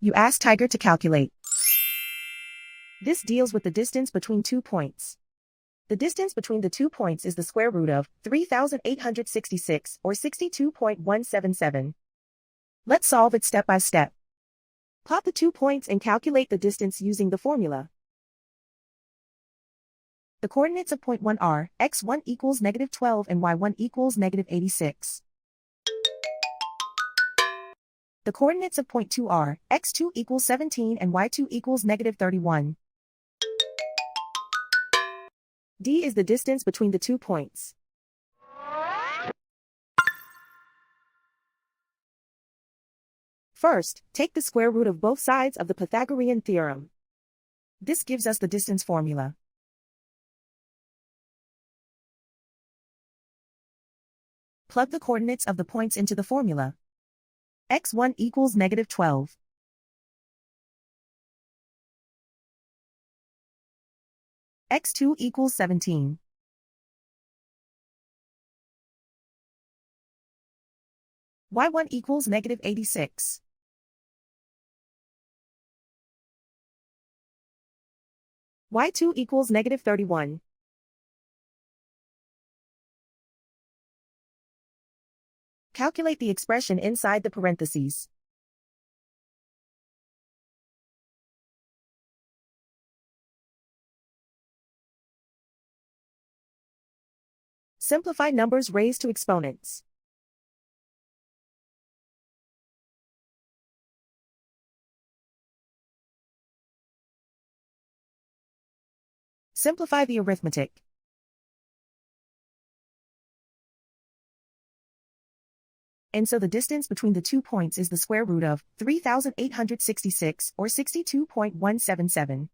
You ask Tiger to calculate. This deals with the distance between 2 points. The distance between the 2 points is the square root of 3,866, or 62.177. Let's solve it step by step. Plot the 2 points and calculate the distance using the formula. The coordinates of point 1 are x1 equals -12 and y1 equals -86. The coordinates of point 2 are x2 equals 17 and y2 equals -31. D is the distance between the 2 points. First, take the square root of both sides of the Pythagorean theorem. This gives us the distance formula. Plug the coordinates of the points into the formula. x1 equals -12. x2 equals 17. y1 equals -86. y2 equals -31. Calculate the expression inside the parentheses. Simplify numbers raised to exponents. Simplify the arithmetic. And so the distance between the 2 points is the square root of 3,866, or 62.177.